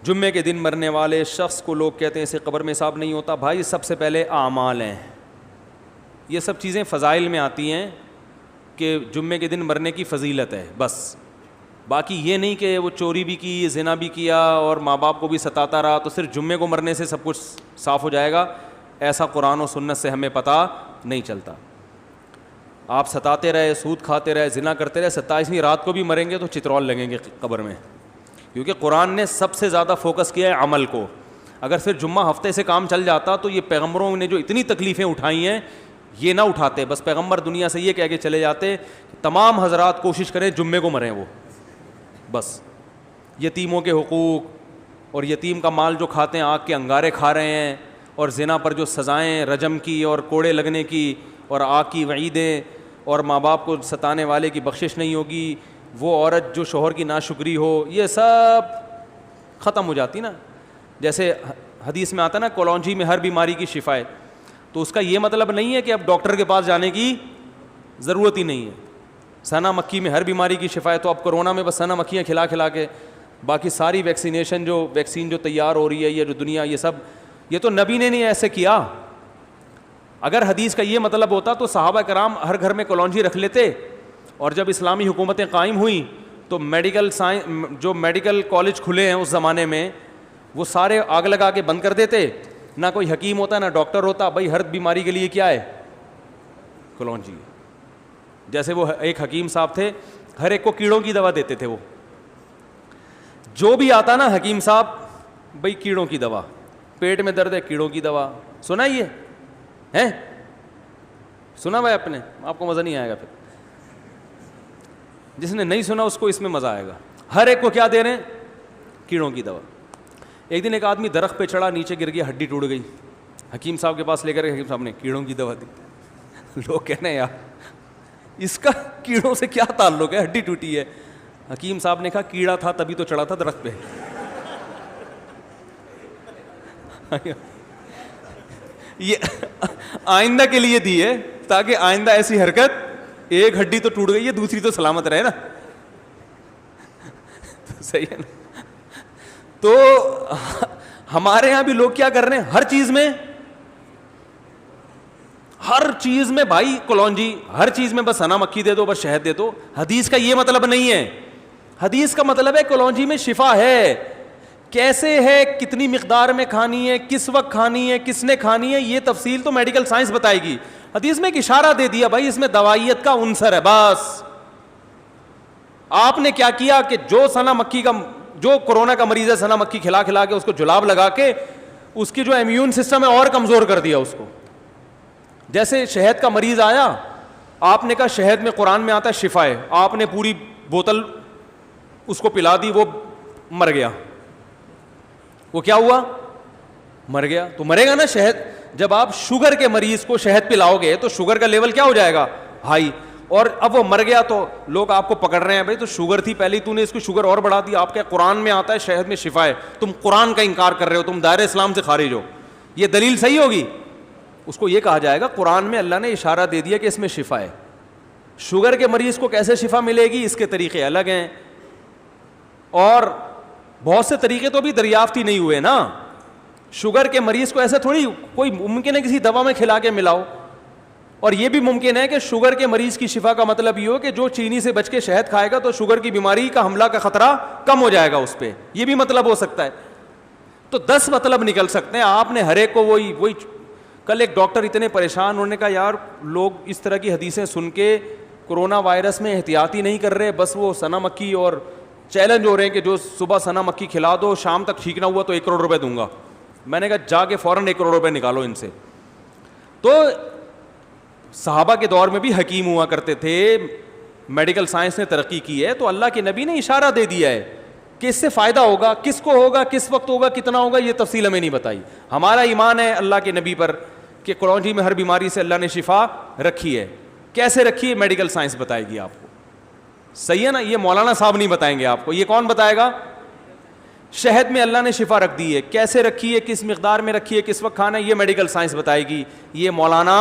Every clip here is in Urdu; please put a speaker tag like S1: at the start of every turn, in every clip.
S1: جمعے کے دن مرنے والے شخص کو لوگ کہتے ہیں اسے قبر میں حساب نہیں ہوتا. بھائی سب سے پہلے اعمال ہیں, یہ سب چیزیں فضائل میں آتی ہیں کہ جمعے کے دن مرنے کی فضیلت ہے بس. باقی یہ نہیں کہ وہ چوری بھی کی, زنا بھی کیا اور ماں باپ کو بھی ستاتا رہا تو صرف جمعے کو مرنے سے سب کچھ صاف ہو جائے گا. ایسا قرآن و سنت سے ہمیں پتہ نہیں چلتا. آپ ستاتے رہے, سود کھاتے رہے, زنا کرتے رہے, 27ویں رات کو بھی مریں گے تو چترول لگیں گے قبر میں, کیونکہ قرآن نے سب سے زیادہ فوکس کیا ہے عمل کو. اگر صرف جمعہ ہفتے سے کام چل جاتا تو یہ پیغمبروں نے جو اتنی تکلیفیں اٹھائی ہیں یہ نہ اٹھاتے. بس پیغمبر دنیا سے یہ کہہ کے چلے جاتے کہ تمام حضرات کوشش کریں جمعے کو مریں وہ بس. یتیموں کے حقوق اور یتیم کا مال جو کھاتے ہیں, آگ کے انگارے کھا رہے ہیں, اور زنا پر جو سزائیں رجم کی اور کوڑے لگنے کی اور آگ کی وعیدیں, اور ماں باپ کو ستانے والے کی بخشش نہیں ہوگی, وہ عورت جو شوہر کی ناشکری ہو, یہ سب ختم ہو جاتی نا. جیسے حدیث میں آتا نا کلونجی میں ہر بیماری کی شفا ہے, تو اس کا یہ مطلب نہیں ہے کہ اب ڈاکٹر کے پاس جانے کی ضرورت ہی نہیں ہے. سنا مکھی میں ہر بیماری کی شفا ہے, تو اب کرونا میں بس سنا مکھیاں کھلا کھلا کے, باقی ساری ویکسین جو تیار ہو رہی ہے, یہ جو دنیا, یہ سب, یہ تو نبی نے نہیں ایسے کیا. اگر حدیث کا یہ مطلب ہوتا تو صحابہ کرام ہر گھر میں کلونجی رکھ لیتے, اور جب اسلامی حکومتیں قائم ہوئیں تو جو میڈیکل کالج کھلے ہیں اس زمانے میں وہ سارے آگ لگا کے بند کر دیتے. نہ کوئی حکیم ہوتا نہ ڈاکٹر ہوتا, بھائی ہر بیماری کے لیے کیا ہے کلونجی. جیسے وہ ایک حکیم صاحب تھے, ہر ایک کو کیڑوں کی دوا دیتے تھے. وہ جو بھی آتا نا حکیم صاحب, بھائی کیڑوں کی دوا, پیٹ میں درد ہے کیڑوں کی دوا. سنا یہ ہے, سنا بھائی آپ نے, آپ کو مزہ نہیں آئے گا. پھر جس نے نہیں سنا اس کو اس میں مزہ آئے گا. ہر ایک کو کیا دے رہے ہیں, کیڑوں کی دوا. ایک دن ایک آدمی درخت پہ چڑھا, نیچے گر گیا, ہڈی ٹوٹ گئی. حکیم صاحب کے پاس لے کر حکیم صاحب نے کیڑوں کی دوا دی. لوگ کہنے ہیں یار اس کا کیڑوں سے کیا تعلق ہے, ہڈی ٹوٹی ہے. حکیم صاحب نے کہا کیڑا تھا تبھی تو چڑھا تھا درخت پہ. یہ آئندہ کے لیے دی ہے تاکہ آئندہ ایسی حرکت, ایک ہڈی تو ٹوٹ گئی ہے دوسری تو سلامت رہے نا. صحیح ہے نا. تو ہمارے یہاں بھی لوگ کیا کر رہے ہیں, ہر چیز میں بھائی کلونجی, ہر چیز میں بس سنا مکھی دے دو, بس شہد دے دو. حدیث کا یہ مطلب نہیں ہے. حدیث کا مطلب ہے کلونجی میں شفا ہے. کیسے ہے, کتنی مقدار میں کھانی ہے, کس وقت کھانی ہے, کس نے کھانی ہے, یہ تفصیل تو میڈیکل سائنس بتائے گی. حدیث میں ایک اشارہ دے دیا, بھائی اس میں دوائیت کا عنصر ہے بس. آپ نے کیا کیا کہ جو کورونا کا مریض ہے, سنا مکھی کھلا کھلا کے, اس کو جلاب لگا کے اس کی جو امیون سسٹم ہے اور کمزور کر دیا اس کو. جیسے شہد کا مریض آیا, آپ نے کہا شہد میں قرآن میں آتا ہے شفا ہے, آپ نے پوری بوتل اس کو پلا دی, وہ مر گیا. وہ کیا ہوا, مر گیا. تو مرے گا نا شہد. جب آپ شوگر کے مریض کو شہد پلاؤ گے تو شوگر کا لیول کیا ہو جائے گا, ہائی. اور اب وہ مر گیا تو لوگ آپ کو پکڑ رہے ہیں, بھائی تو شوگر تھی پہلے, تو نے اس کو شوگر اور بڑھا دی. آپ کے قرآن میں آتا ہے شہد میں شفا ہے, تم قرآن کا انکار کر رہے ہو, تم دائرہ اسلام سے خارج ہو. یہ دلیل صحیح ہوگی. اس کو یہ کہا جائے گا قرآن میں اللہ نے اشارہ دے دیا کہ اس میں شفا ہے. شوگر کے مریض کو کیسے شفا ملے گی, اس کے طریقے الگ ہیں, اور بہت سے طریقے تو بھی دریافت ہی نہیں ہوئے نا. شوگر کے مریض کو ایسے تھوڑی کوئی ممکن ہے کسی دوا میں کھلا کے ملاؤ. اور یہ بھی ممکن ہے کہ شوگر کے مریض کی شفا کا مطلب یہ ہو کہ جو چینی سے بچ کے شہد کھائے گا تو شوگر کی بیماری کا حملہ کا خطرہ کم ہو جائے گا اس پہ, یہ بھی مطلب ہو سکتا ہے. تو 10 مطلب نکل سکتے ہیں. آپ نے ہر ایک کو وہی کل ایک ڈاکٹر اتنے پریشان, انہوں نے کہا یار لوگ اس طرح کی حدیثیں سن کے کرونا وائرس میں احتیاطی نہیں کر رہے, بس وہ سنا مکھی اور چیلنج ہو رہے ہیں کہ جو صبح سنا مکھی کھلا دو شام تک ٹھیک نہ ہوا تو 1 کروڑ روپے دوں گا. میں نے کہا جا کے فوراً 1 کروڑ روپے نکالو ان سے. تو صحابہ کے دور میں بھی حکیم ہوا کرتے تھے, میڈیکل سائنس نے ترقی کی ہے, تو اللہ کے نبی نے اشارہ دے دیا ہے کہ اس سے فائدہ ہوگا. کس کو ہوگا, کس وقت ہوگا, کتنا ہوگا, یہ تفصیل ہمیں نہیں بتائی. ہمارا ایمان ہے اللہ کے نبی پر کہ کلونجی میں ہر بیماری سے اللہ نے شفا رکھی ہے. کیسے رکھی ہے میڈیکل سائنس بتائے گی آپ کو. صحیح ہے نا, یہ مولانا صاحب نہیں بتائیں گے آپ کو, یہ کون بتائے گا. شہد میں اللہ نے شفا رکھ دی ہے, کیسے رکھی ہے, کس مقدار میں رکھی ہے, کس وقت کھانا ہے, یہ میڈیکل سائنس بتائے گی. یہ مولانا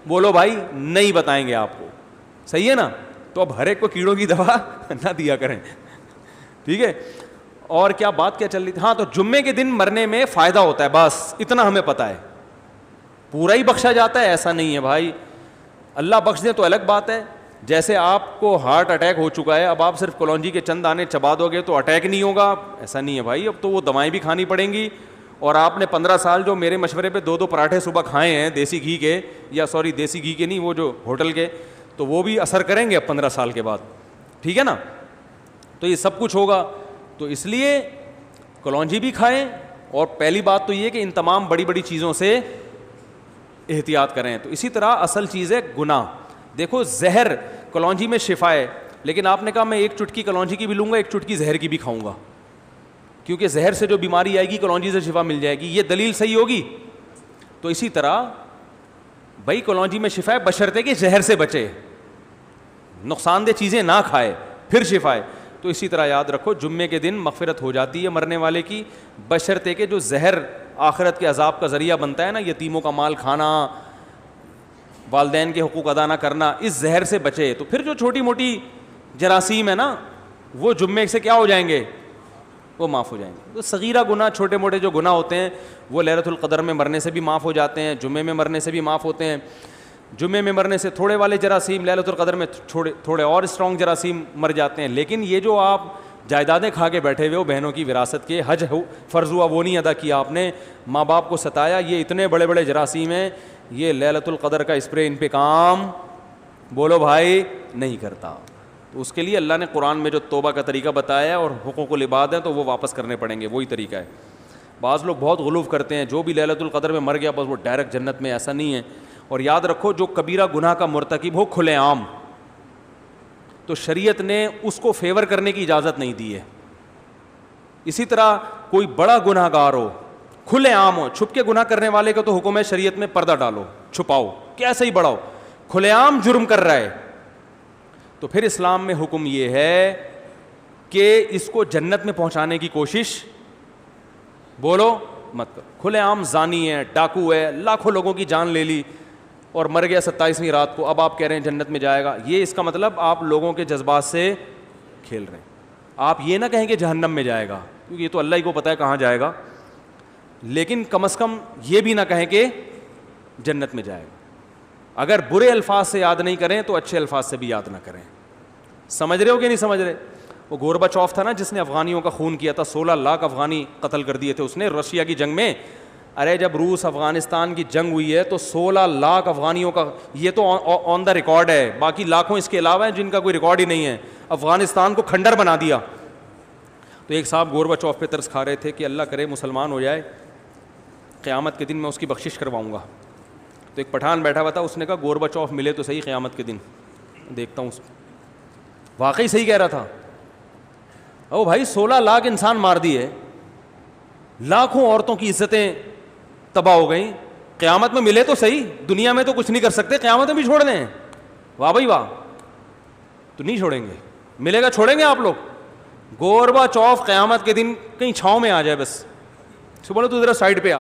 S1: بولو بھائی نہیں بتائیں گے آپ کو. صحیح ہے نا. تو اب ہر ایک کو کیڑوں کی دوا نہ دیا کریں, ٹھیک ہے. اور کیا بات کیا چل رہی تھی, ہاں تو جمعے کے دن مرنے میں فائدہ ہوتا ہے, بس اتنا ہمیں پتا ہے. پورا ہی بخشا جاتا ہے ایسا نہیں ہے بھائی, اللہ بخش دے تو الگ بات ہے. جیسے آپ کو ہارٹ اٹیک ہو چکا ہے, اب آپ صرف کلونجی کے چند دانے چبا دو گے تو اٹیک نہیں ہوگا, ایسا نہیں ہے بھائی. اب تو وہ دوائیں بھی کھانی پڑیں گی, اور آپ نے 15 سال جو میرے مشورے پہ 2 پراٹھے صبح کھائے ہیں دیسی گھی کے, یا سوری دیسی گھی کے نہیں, وہ جو ہوٹل کے, تو وہ بھی اثر کریں گے اب 15 سال کے بعد, ٹھیک ہے نا. تو یہ سب کچھ ہوگا. تو اس لیے کلونجی بھی کھائیں, اور پہلی بات تو یہ کہ ان تمام بڑی بڑی چیزوں سے احتیاط کریں. تو اسی طرح اصل چیز ہے گناہ. دیکھو زہر, کلونجی میں شفا ہے, لیکن آپ نے کہا میں 1 چٹکی کلونجی کی بھی لوں گا, 1 چٹکی زہر کی بھی کھاؤں گا, کیونکہ زہر سے جو بیماری آئے گی کلونجی سے شفا مل جائے گی. یہ دلیل صحیح ہوگی؟ تو اسی طرح بھائی کلونجی میں شفا ہے بشرطے کہ زہر سے بچے, نقصان دہ چیزیں نہ کھائے, پھر شفا ہے. تو اسی طرح یاد رکھو جمعے کے دن مغفرت ہو جاتی ہے مرنے والے کی, بشرطے کہ جو زہر آخرت کے عذاب کا ذریعہ بنتا ہے نا, یتیموں کا مال کھانا, والدین کے حقوق ادا نہ کرنا, اس زہر سے بچے. تو پھر جو چھوٹی موٹی جراثیم ہے نا, وہ جمعے سے کیا ہو جائیں گے, وہ معاف ہو جائیں گے. تو صغیرہ گناہ, چھوٹے موٹے جو گناہ ہوتے ہیں وہ لیلۃ القدر میں مرنے سے بھی معاف ہو جاتے ہیں, جمعے میں مرنے سے بھی معاف ہوتے ہیں. جمعے میں مرنے سے تھوڑے والے جراثیم لیلۃ القدر میں تھوڑے اور اسٹرانگ جراثیم مر جاتے ہیں. لیکن یہ جو آپ جائیدادیں کھا کے بیٹھے ہوئے ہو بہنوں کی وراثت کے, حج فرض ہوا وہ نہیں ادا کیا آپ نے, ماں باپ کو ستایا, یہ اتنے بڑے بڑے جراثیم ہیں, یہ لیلۃ القدر کا اسپرے ان پہ کام بولو بھائی نہیں کرتا. تو اس کے لیے اللہ نے قرآن میں جو توبہ کا طریقہ بتایا ہے اور حقوق العباد ہیں تو وہ واپس کرنے پڑیں گے, وہی طریقہ ہے. بعض لوگ بہت غلو کرتے ہیں, جو بھی لیلۃ القدر میں مر گیا بس وہ ڈائریکٹ جنت میں, ایسا نہیں ہے. اور یاد رکھو جو کبیرہ گناہ کا مرتکب ہو کھلے عام, تو شریعت نے اس کو فیور کرنے کی اجازت نہیں دی ہے. اسی طرح کوئی بڑا گناہ گار ہو, کھلے عام ہو, چھپ کے گناہ کرنے والے کا تو حکم ہے شریعت میں پردہ ڈالو, چھپاؤ, کیسے ہی بڑا ہو, کھلے عام جرم کر رہا ہے, تو پھر اسلام میں حکم یہ ہے کہ اس کو جنت میں پہنچانے کی کوشش بولو مت کرو. کھلے عام زانی ہے, ڈاکو ہے, لاکھوں لوگوں کی جان لے لی اور مر گیا 27ویں رات کو, اب آپ کہہ رہے ہیں جنت میں جائے گا. یہ اس کا مطلب آپ لوگوں کے جذبات سے کھیل رہے ہیں. آپ یہ نہ کہیں کہ جہنم میں جائے گا, کیونکہ یہ تو اللہ ہی کو پتہ ہے کہاں جائے گا, لیکن کم از کم یہ بھی نہ کہیں کہ جنت میں جائے گا. اگر برے الفاظ سے یاد نہیں کریں تو اچھے الفاظ سے بھی یاد نہ کریں. سمجھ رہے ہو کہ نہیں سمجھ رہے؟ وہ گورباچوف تھا نا جس نے افغانیوں کا خون کیا تھا, 16 لاکھ افغانی قتل کر دیے تھے اس نے رشیا کی جنگ میں. ارے جب روس افغانستان کی جنگ ہوئی ہے تو 16 لاکھ افغانیوں کا, یہ تو آن دا ریکارڈ ہے, باقی لاکھوں اس کے علاوہ ہیں جن کا کوئی ریکارڈ ہی نہیں ہے, افغانستان کو کھنڈر بنا دیا. تو ایک صاحب گورباچوف پہ ترس کھا رہے تھے کہ اللہ کرے مسلمان ہو جائے, قیامت کے دن میں اس کی بخشش کرواؤں گا. تو ایک پٹھان بیٹھا ہوا تھا, اس نے کہا گورباچوف ملے تو صحیح قیامت کے دن, دیکھتا ہوں. واقعی صحیح کہہ رہا تھا. او بھائی 16 لاکھ انسان مار دیے, لاکھوں عورتوں کی عزتیں تباہ ہو گئیں, قیامت میں ملے تو صحیح, دنیا میں تو کچھ نہیں کر سکتے, قیامت میں بھی چھوڑ دیں. واہ بھائی واہ, تو نہیں چھوڑیں گے, ملے گا چھوڑیں گے آپ لوگ؟ گورباچوف قیامت کے دن کہیں چھاؤں میں آ جائے بس, بولے تو ذرا سائڈ پہ آ.